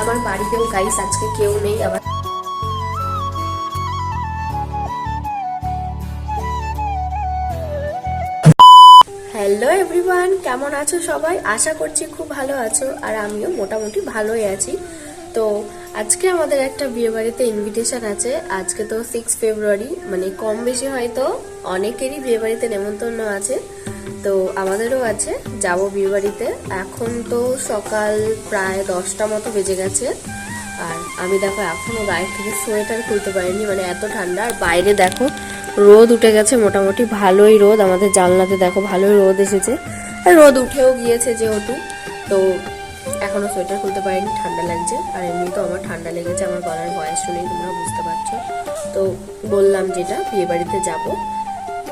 আমার বাড়িতেও গাইস আজকে কেউ নেই। আবার হ্যালো এভরিওয়ান, কেমন আছো সবাই? আশা করছি খুব ভালো আছো, আর আমিও মোটামুটি ভালোই আছি। তো আজকে আমাদের একটা বিয়ে বাড়িতে ইনভিটেশন আছে। আজকে তো 6 ফেব্রুয়ারি, মানে কম বেশি হয়তো অনেকেরই বিয়ে বাড়িতে নেমন্তন্ন আছে, তো আমাদেরও আছে। যাব বিয়ে বাড়িতে। এখন তো সকাল প্রায় 10টা মতো বেজে গেছে, আর আমি দেখো এখনো গায়ের থেকে সোয়েটার খুলতে পারিনি, মানে এত ঠান্ডা। আর বাইরে দেখো রোদ উঠে গেছে, মোটামুটি ভালোই রোদ। আমাদের জানলাতে দেখো ভালোই রোদ এসেছে, আর রোদ উঠেও গিয়েছে যেহেতু, তো এখনো সোয়েটার খুলতে পারিনি, ঠান্ডা লাগছে। আর এমনি তো আমার ঠান্ডা লেগেছে, আমার গলার ভয়েস শুনেই তোমরা বুঝতে পারছো। তো বললাম যেটা বিয়ে বাড়িতে যাব,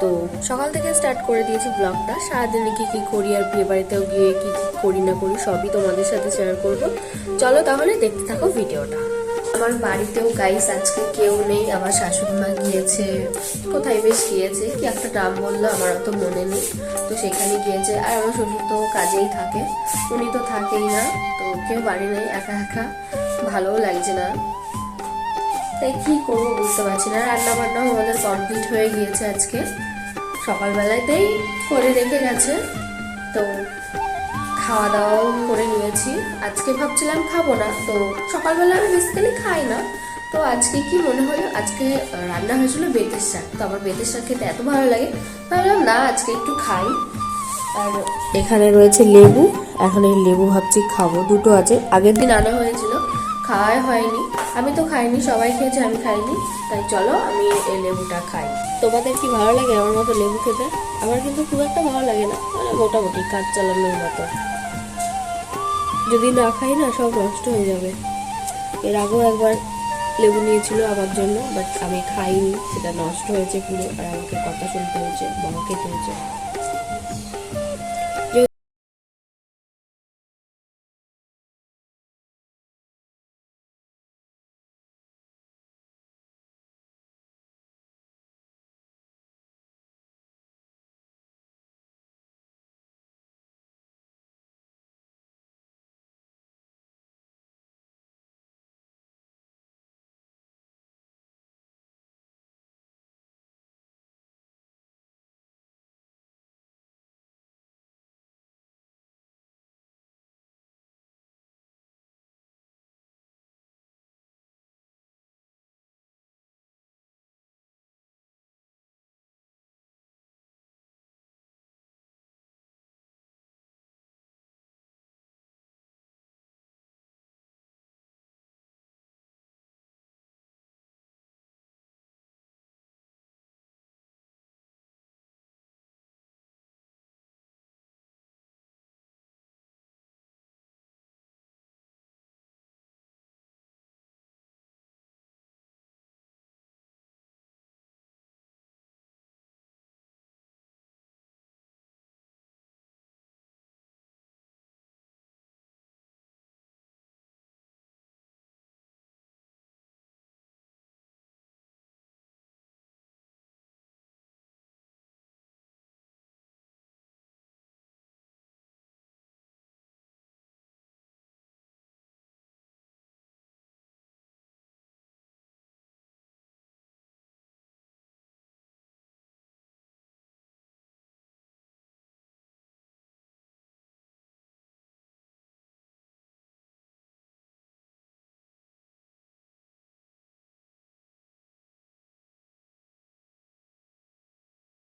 তো সকাল থেকে স্টার্ট করে দিয়েছি ব্লগটা। সারাদিনে কি কি করি, আর বিয়ে বাড়িতেও গিয়ে কি কি করি না করি সবই তোমাদের সাথে শেয়ার করব। চলো তাহলে দেখতে থাকো ভিডিওটা। আমার বাড়িতেও গাইস আজকে কেউ নেই। আমার শাশুড়ি মা গিয়েছে, কোথায় বেশ গিয়েছে, কি একটা নাম বললো আমার অত মনে নেই, তো সেখানে গিয়েছে। আর আমার শ্বশুর তো কাজেই থাকে, উনি তো থাকেই না, তো কেউ বাড়ি নেই, একা একা ভালোও লাগছে না। তাই কি করবো বুঝতে পারছি না। রান্না বান্নাও আমাদের কমপ্লিট হয়ে গিয়েছে, আজকে সকালবেলাতেই করে রেখে গেছে, তো খাওয়া দাওয়াও করে নিয়েছি। আজকে ভাবছিলাম খাবো না, তো সকালবেলা আমি বেসিক্যালি খাই না, তো আজকে কি মনে হলো, আজকে রান্না হয়েছিল বেতের শাক, তো আমার বেতের শাক খেতে এত ভালো লাগে, ভাবলাম না আজকে একটু খাই। আর এখানে রয়েছে লেবু, এখন এই লেবু ভাবছি খাবো। দুটো আছে, আগের দিন আনা হয়েছিল, খাওয়াই হয়নি। আমি তো খাইনি, সবাই খেয়েছে, আমি খাইনি, তাই চলো আমি এই লেবুটা খাই। তোমাদের কি ভালো লাগে আমার মতো লেবু খেতে? আমার কিন্তু খুব একটা ভালো লাগে না, মানে মোটামুটি কাজ চালানোর মতো। যদি না খাই না সব নষ্ট হয়ে যাবে। এর আগেও একবার লেবু নিয়েছিল আমার জন্য, বাট আমি খাইনি, সেটা নষ্ট হয়েছে পুরো, আর আমাকে কথা শুনতে হয়েছে, বকা খেতে হয়েছে।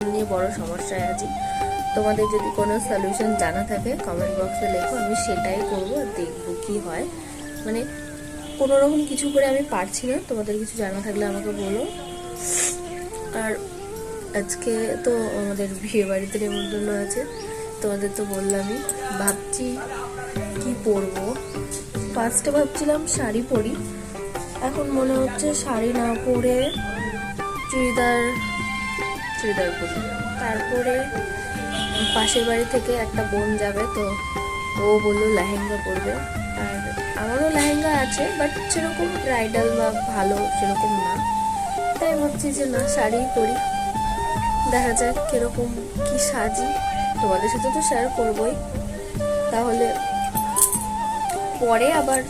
নিয়ে বড় সমস্যায় আছি। তোমাদের যদি কোনো সলিউশন জানা থাকে কমেন্ট বক্সে লেখো, আমি সেটাই করবো, দেখবো কি হয়। মানে কোনো রকম কিছু করে আমি পারছি না, তোমাদের কিছু জানা থাকলে আমাকে বলো। আর আজকে তো আমাদের বিয়ে বাড়িতে নেমন্তন্ন আছে, তোমাদের তো বললামই। ভাবছি কি পরবো, ফার্স্টে ভাবছিলাম শাড়ি পরি, এখন মনে হচ্ছে শাড়ি না পরে চুড়িদার চুড়িদার পরি। তারপরে পাশের বাড়ি থেকে একটা বোন যাবে, তো ও বললো লেহেঙ্গা পরবে, আর আমারও লেহেঙ্গা আছে, বাট সেরকম ব্রাইডাল বা ভালো সেরকম না, তাই ভাবছি যে না শাড়ি পরি। দেখা যাক কিরকম কি সাজি, তোমাদের সাথে তো শেয়ার করবোই। তাহলে পরে আবার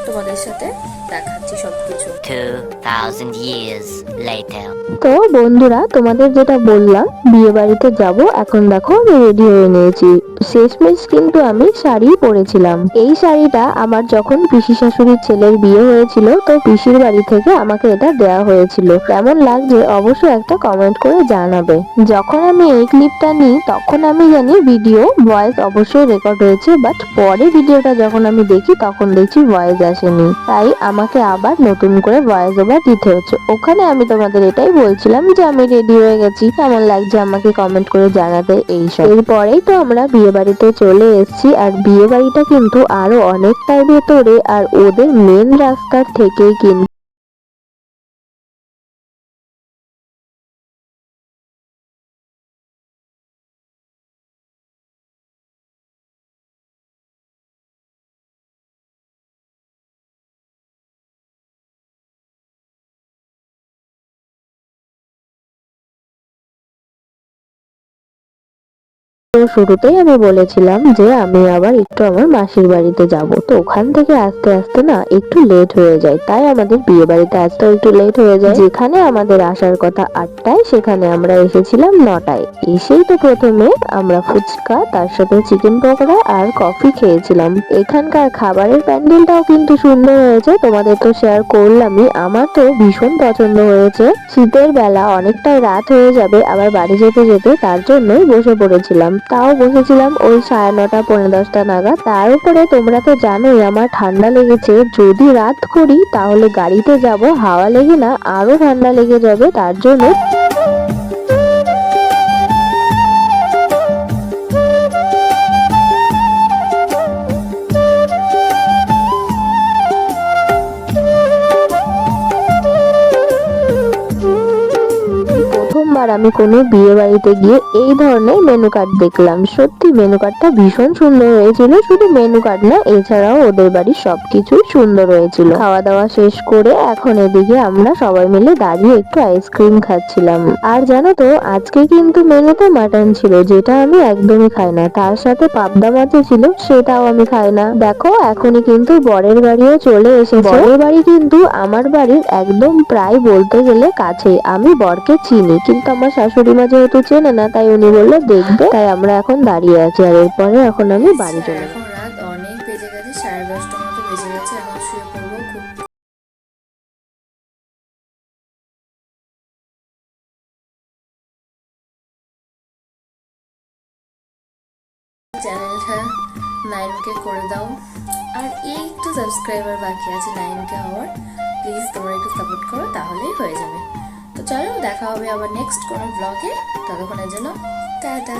তোমাদের সাথে দেখাচ্ছি সবকিছু। 2000 years later. তো বন্ধুরা, তোমাদের যেটা বললাম বিয়ে বাড়িতে যাব, এখন দেখো আমি রেডি হয়ে নিয়েছি। শেষমেশ কিন্তু আমি শাড়ি পরেছিলাম। এই শাড়িটা আমার যখন পিসি শাশুড়ির ছেলের বিয়ে হয়েছিল, তো পিসির বাড়ি থেকে আমাকে এটা দেওয়া হয়েছিল। কেমন লাগছে অবশ্যই একটা কমেন্ট করে জানাবে। যখন আমি এই ক্লিপটা নিই তখন আমি জানি ভিডিও ভয়েস অবশ্যই রেকর্ড হয়েছে, বাট পরে ভিডিওটা যখন আমি দেখি তখন দেখছি ভয়েস আসেনি, তাই আমাকে আবার নতুন করে ভয়েস ওভার দিতে হচ্ছে। ওখানে আমি তোমাদের এটাই বলছিলাম যে আমি রেডি হয়ে গেছি, কেমন লাগছে আমাকে কমেন্ট করে জানাতে। এইসব এরপরেই তো আমরা বিয়ে বাড়িতে চলে এসেছি। আর বিয়ে বাড়িটা কিন্তু আরো অনেকটাই ভেতরে, আর ওদের মেন রাস্তার থেকেই কিন্তু তো শুরুতেই আমি বলেছিলাম যে আমি আবার একটু আমার মাসির বাড়িতে যাব। তো ওখান থেকে আসতে আসতে না একটু লেট হয়ে যায়, তাই আমাদের বিয়ে বাড়িতে আসতেও একটু লেট হয়ে যায়। যেখানে আমাদের আসার কথা 8টায়, সেখানে আমরা এসেছিলাম 9টায়। এসেই তো প্রথমে আমরা ফুচকা, তার সাথে চিকেন পকোড়া আর কফি খেয়েছিলাম। এখানকার খাবারের প্যান্ডেলটাও কিন্তু সুন্দর হয়েছে, তোমাদের তো শেয়ার করলামই। আমার তো ভীষণ পছন্দ হয়েছে। শীতের বেলা অনেকটাই রাত হয়ে যাবে আবার বাড়ি যেতে যেতে, তার জন্যই বসে পড়েছিলাম। তাও বসেছিলাম ওই 9:30 পৌনে 10টা নাগাদ। তার উপরে তোমরা তো জানোই আমার ঠান্ডা লেগেছে। যদি রাত করি তাহলে গাড়িতে যাব, হাওয়া লেগে না আরো ঠান্ডা লেগে যাবে, তার জন্য প্রথমবার আমি কোনো বিয়ে বাড়িতে গিয়ে এই ধরনের মেনু কার্ড দেখলাম। সত্যি মেনু কার্ডটা ভীষণ সুন্দর হয়েছিল। শুধু মেনু কার্ড না, এছাড়াও ওদের বাড়ির সবকিছুই সুন্দর হয়েছিল। খাওয়া দাওয়া শেষ করে এখন এদিকে আমরা সবাই মিলে দাঁড়িয়ে একটু আইসক্রিম খাচ্ছিলাম। আর জানো তো আজকে কিন্তু মেনুতে মাটন ছিল, যেটা আমি একদমই খাই না। তার সাথে পাবদা মাছও ছিল, সেটাও আমি খাই না। দেখো এখনই কিন্তু বরের বাড়িও চলে এসেছে। বরের বাড়ি কিন্তু আমার বাড়ির একদম প্রায় বলতে গেলে কাছে। আমি বরকে চিনি, কিন্তু আমার শাশুড়ি মা যেহেতু চেনে না, তাই উনি বললো দেখবে, তাই আমরা এখন দাঁড়িয়ে আছি। আর এরপরে এখন আমি বাড়ি চলে যাবো। এখন রাত অনেক বেজে গেছে, 10:30টার মতো বেজে গেছে। এখন শুয়ে পড়বো। চ্যানেলটা 9K করে দাও, আর এই একটু সাবস্ক্রাইবার বাকি আছে 9K হওয়ার। প্লিজ তোমরা একটু সাপোর্ট করো, তাহলেই হয়ে যাবে। তো চলো দেখা হবে আবার নেক্সট কোনো ব্লগে। ততক্ষণের জন্য টাটা।